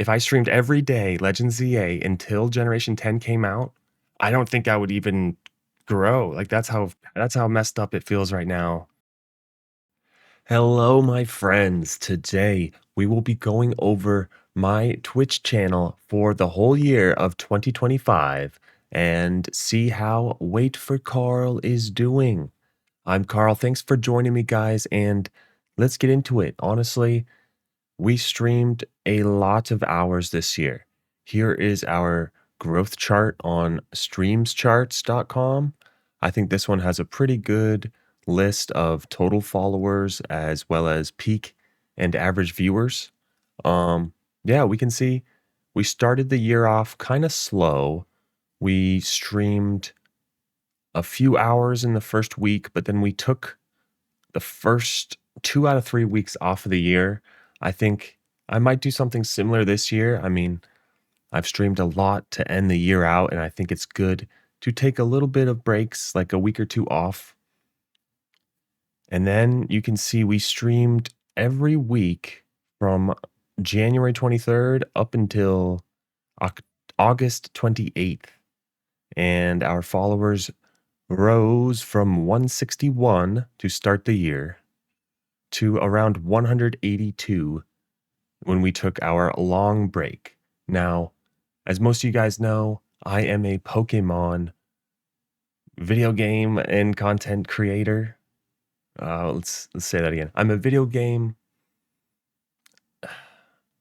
if I streamed every day Legends ZA until Generation 10 came out, I don't think I would even grow. Like that's how messed up it feels right now. Hello, my friends. Today we will be going over my Twitch channel for the whole year of 2025 and see how Wait for Carl is doing. I'm Carl. Thanks for joining me, guys, and let's get into it. Honestly, we streamed a lot of hours this year. Here is our growth chart on streamscharts.com. I think this one has a pretty good list of total followers as well as peak and average viewers. Yeah, we can see we started the year off kind of slow. We streamed a few hours in the first week, but then we took the first 2 out of 3 weeks off of the year. I think I might do something similar this year. I mean, I've streamed a lot to end the year out, and I think it's good to take a little bit of breaks, like a week or 2 off. And then you can see we streamed every week from January 23rd up until Oc August 28th, and our followers rose from 161 to start the year to around 182 when we took our long break. Now, as most of you guys know, I am a Pokemon video game and content creator. Let's say that again. I'm a video game.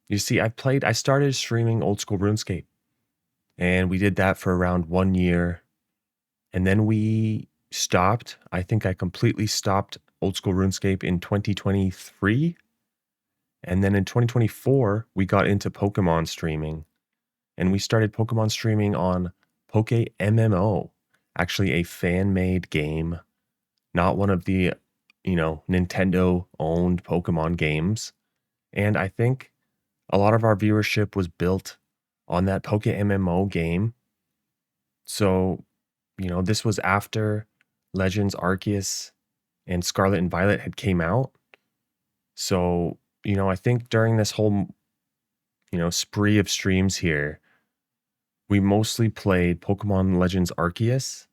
You see, I started streaming old school RuneScape, and we did that for around 1 year, and then we stopped. I think I completely stopped old school RuneScape in 2023. And then in 2024, we got into Pokemon streaming, and we started Pokemon streaming on Poke MMO, actually a fan-made game, not one of the, Nintendo-owned Pokemon games. And I think a lot of our viewership was built on that Poke MMO game. So, this was after Legends Arceus and Scarlet and Violet had came out. So, I think during this whole, spree of streams here, we mostly played Pokemon Legends Arceus.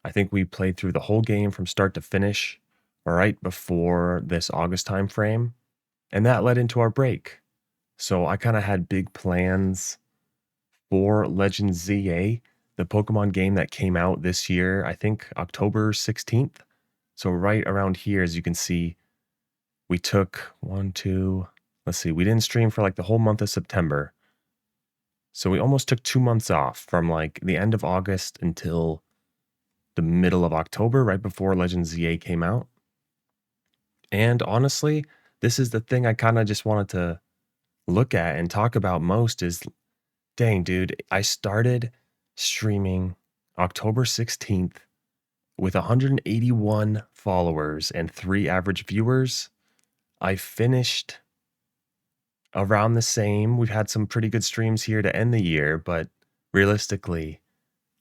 I think we played through the whole game from start to finish right before this August time frame, and that led into our break. So I kind of had big plans for Legends ZA, the Pokemon game that came out this year, I think October 16th. So right around here, as you can see, we took we didn't stream for like the whole month of September. So we almost took 2 months off from like the end of August until the middle of October, right before Legends ZA came out. And honestly, this is the thing I kind of just wanted to look at and talk about most is, dang, dude, I started streaming October 16th with 181 followers and 3 average viewers. I finished around the same. We've had some pretty good streams here to end the year, but realistically,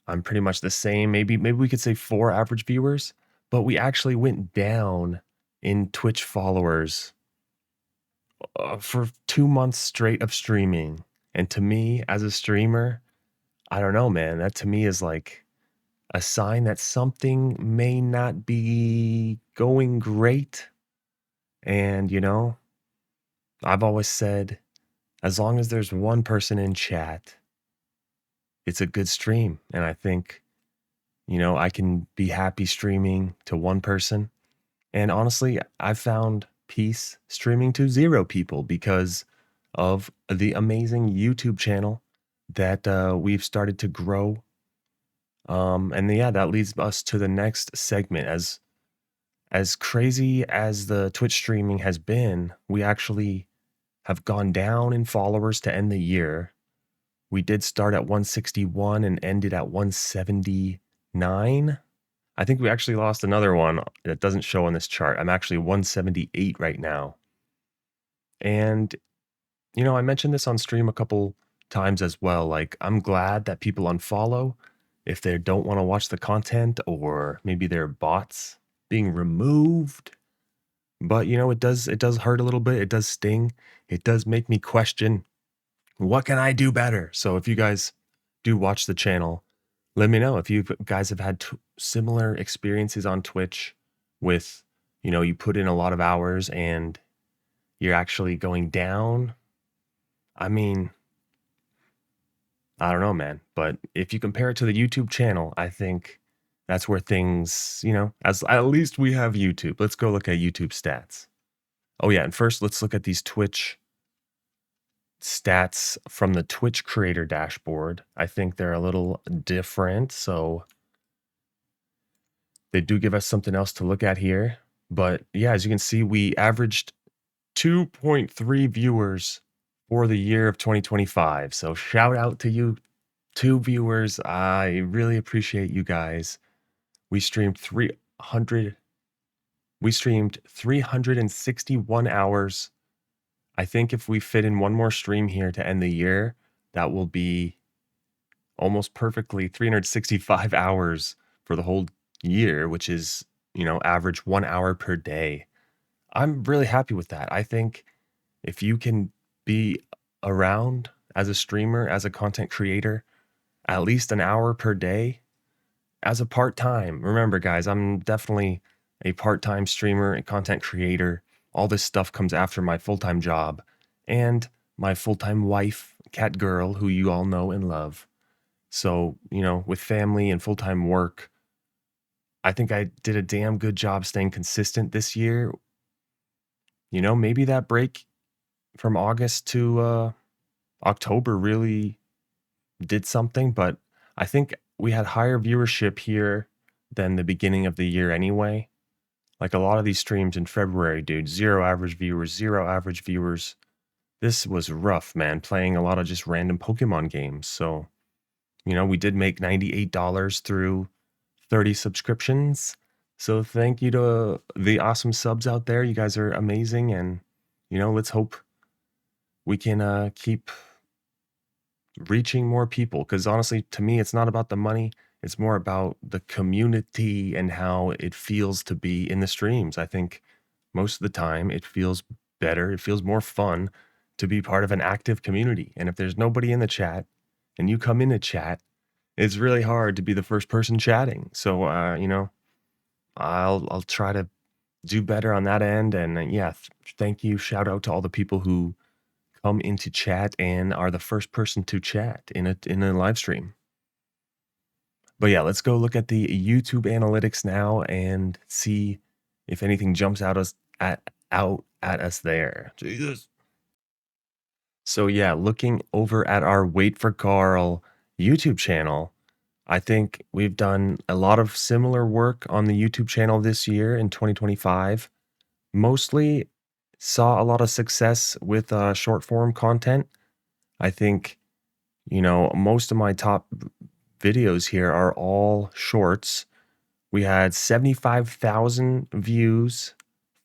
I'm pretty much the same. Maybe we could say 4 average viewers, but we actually went down in Twitch followers for 2 months straight of streaming. And to me, as a streamer, I don't know, man. That to me is like a sign that something may not be going great. And, I've always said, as long as there's one person in chat, it's a good stream. And I think, I can be happy streaming to one person. And honestly, I've found peace streaming to 0 people because of the amazing YouTube channel that we've started to grow. And yeah, that leads us to the next segment. As crazy as the Twitch streaming has been, we actually have gone down in followers to end the year. We did start at 161 and ended at 179. I think we actually lost another one that doesn't show on this chart. I'm actually 178 right now. And, I mentioned this on stream a couple times as well. Like, I'm glad that people unfollow if they don't want to watch the content or maybe their bots being removed. But, it does hurt a little bit. It does sting. It does make me question What can I do better? So if you guys do watch the channel, let me know if you guys have had similar experiences on Twitch with, you put in a lot of hours and you're actually going down. I mean, I don't know, man. But if you compare it to the YouTube channel, I think that's where things, as at least we have YouTube. Let's go look at YouTube stats. Oh, yeah. And first, let's look at these Twitch stats from the Twitch creator dashboard. I think they're a little different. So they do give us something else to look at here. But yeah, as you can see, we averaged 2.3 viewers for the year of 2025. So shout out to you, two viewers. I really appreciate you guys. We streamed 361 hours. I think if we fit in one more stream here to end the year, that will be almost perfectly 365 hours for the whole year, which is, average 1 hour per day. I'm really happy with that. I think if you can be around as a streamer, as a content creator, at least an hour per day as a part-time. Remember, guys, I'm definitely a part-time streamer and content creator. All this stuff comes after my full-time job and my full-time wife, cat girl, who you all know and love. So, with family and full-time work, I think I did a damn good job staying consistent this year. Maybe that break from August to October really did something, but I think we had higher viewership here than the beginning of the year anyway. Like a lot of these streams in February, dude, zero average viewers, zero average viewers. This was rough, man, playing a lot of just random Pokemon games. So, we did make $98 through 30 subscriptions. So thank you to the awesome subs out there. You guys are amazing. And, let's hope we can keep reaching more people. Because honestly, to me, it's not about the money. It's more about the community and how it feels to be in the streams. I think most of the time it feels better. It feels more fun to be part of an active community. And if there's nobody in the chat and you come in to chat, it's really hard to be the first person chatting. So, I'll try to do better on that end. And yeah, thank you. Shout out to all the people who come into chat and are the first person to chat in a live stream. But yeah, let's go look at the YouTube analytics now and see if anything jumps out at us there. Jesus. So yeah, looking over at our Wait for Carl YouTube channel, I think we've done a lot of similar work on the YouTube channel this year in 2025. Mostly saw a lot of success with short form content. I think, most of my top videos here are all shorts. We had 75,000 views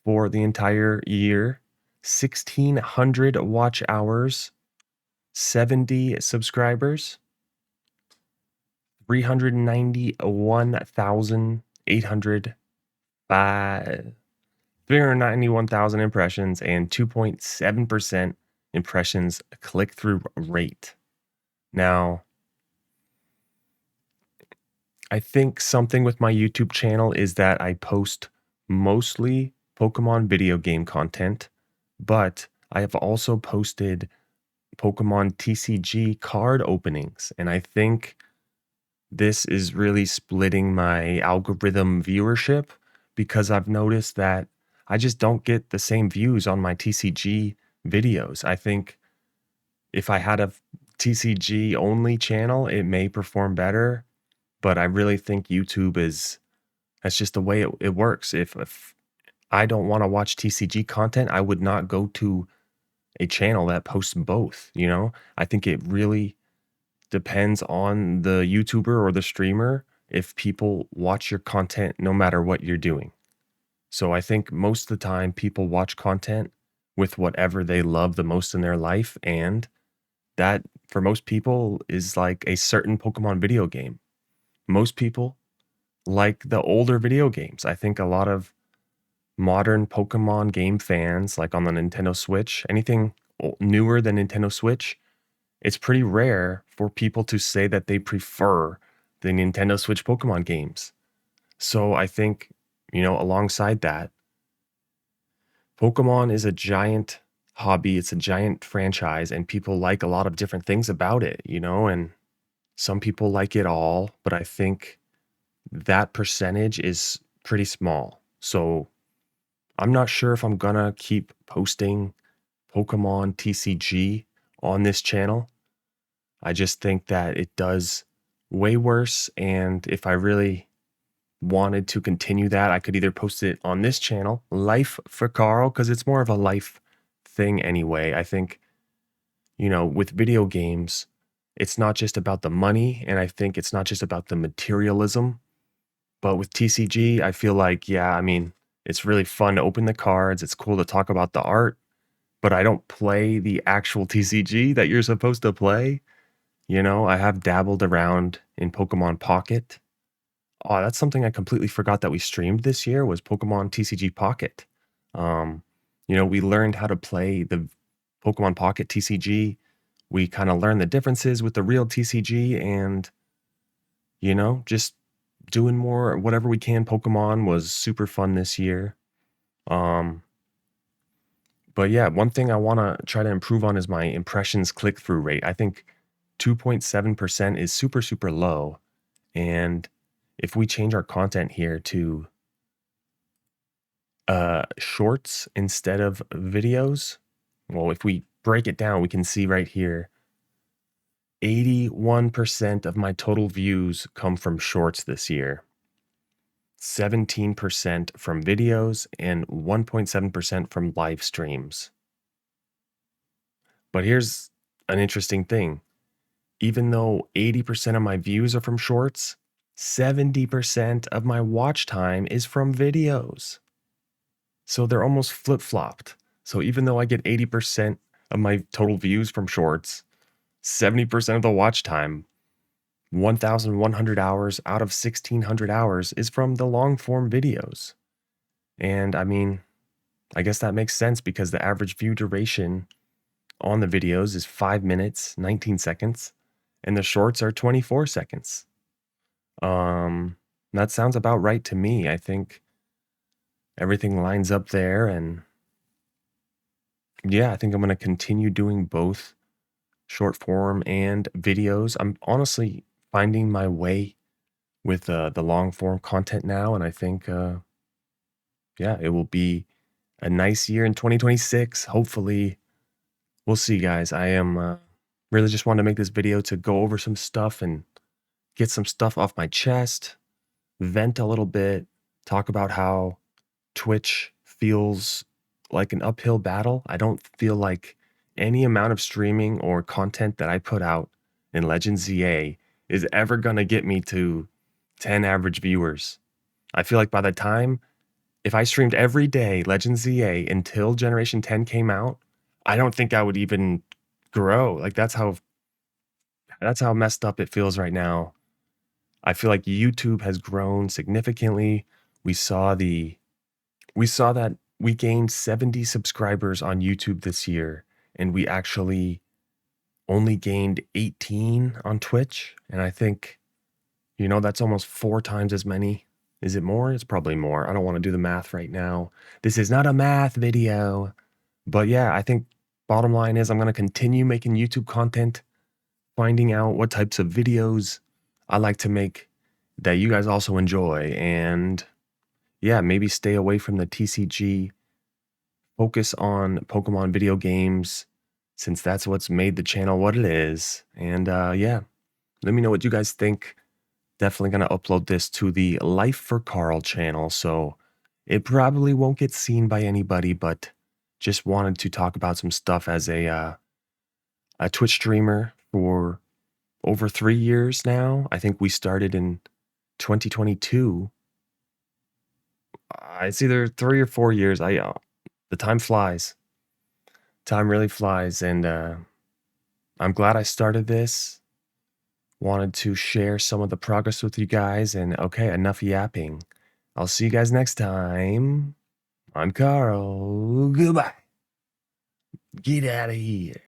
for the entire year, 1,600 watch hours, 70 subscribers, 391,805 391,000 impressions and 2.7% impressions click through rate. Now, I think something with my YouTube channel is that I post mostly Pokemon video game content, but I have also posted Pokemon TCG card openings. And I think this is really splitting my algorithm viewership because I've noticed that I just don't get the same views on my TCG videos. I think if I had a TCG only channel, it may perform better, but I really think YouTube that's just the way it works. If I don't want to watch TCG content, I would not go to a channel that posts both, I think it really depends on the YouTuber or the streamer if people watch your content no matter what you're doing. So I think most of the time people watch content with whatever they love the most in their life. And that for most people is like a certain Pokemon video game. Most people like the older video games. I think a lot of modern Pokemon game fans, like on the Nintendo Switch, anything newer than Nintendo Switch, it's pretty rare for people to say that they prefer the Nintendo Switch Pokemon games. So I think, alongside that, Pokemon is a giant hobby, it's a giant franchise, and people like a lot of different things about it, and some people like it all, but I think that percentage is pretty small. So I'm not sure if I'm gonna keep posting Pokemon TCG on this channel. I just think that it does way worse. And if I really wanted to continue that, I could either post it on this channel, Life for Carl, because it's more of a life thing anyway. I think, with video games, it's not just about the money, and I think it's not just about the materialism. But with TCG, I feel like, yeah, I mean, it's really fun to open the cards. It's cool to talk about the art, but I don't play the actual TCG that you're supposed to play. I have dabbled around in Pokemon Pocket. Oh, that's something I completely forgot that we streamed this year was Pokemon TCG Pocket. Um, we learned how to play the Pokemon Pocket TCG. We kind of learned the differences with the real TCG and, just doing more whatever we can. Pokemon was super fun this year. Um, but yeah, one thing I want to try to improve on is my impressions click through rate. I think 2.7% is super, super low. And if we change our content here to shorts instead of videos, well, if we break it down, we can see right here 81% of my total views come from shorts this year, 17% from videos, and 1.7% from live streams. But here's an interesting thing. Even though 80% of my views are from shorts, 70% of my watch time is from videos. So they're almost flip-flopped. So even though I get 80% of my total views from shorts, 70% of the watch time, 1,100 hours out of 1,600 hours is from the long form videos. And I mean, I guess that makes sense because the average view duration on the videos is 5 minutes, 19 seconds, and the shorts are 24 seconds. That sounds about right to me. I think everything lines up there and yeah, I think I'm going to continue doing both short form and videos. I'm honestly finding my way with the long form content now, and I think yeah, it will be a nice year in 2026. Hopefully, we'll see, guys. I am really just wanted to make this video to go over some stuff and get some stuff off my chest, vent a little bit, talk about how Twitch feels like an uphill battle. I don't feel like any amount of streaming or content that I put out in Legends ZA is ever going to get me to 10 average viewers. I feel like by the time, if I streamed every day Legends ZA until Generation 10 came out, I don't think I would even grow. Like that's how messed up it feels right now. I feel like YouTube has grown significantly. We saw that we gained 70 subscribers on YouTube this year, and we actually only gained 18 on Twitch. And I think, that's almost 4 times as many. Is it more? It's probably more. I don't want to do the math right now. This is not a math video. But yeah, I think bottom line is I'm going to continue making YouTube content, finding out what types of videos I like to make that you guys also enjoy. And yeah, maybe stay away from the TCG, focus on Pokemon video games since that's what's made the channel what it is. And yeah, let me know what you guys think. Definitely going to upload this to the Life for Carl channel, so it probably won't get seen by anybody, but just wanted to talk about some stuff as a Twitch streamer for over 3 years now. I think we started in 2022. It's either 3 or 4 years. The time flies. Time really flies, and I'm glad I started this. Wanted to share some of the progress with you guys, and okay, enough yapping. I'll see you guys next time. I'm Carl. Goodbye. Get out of here.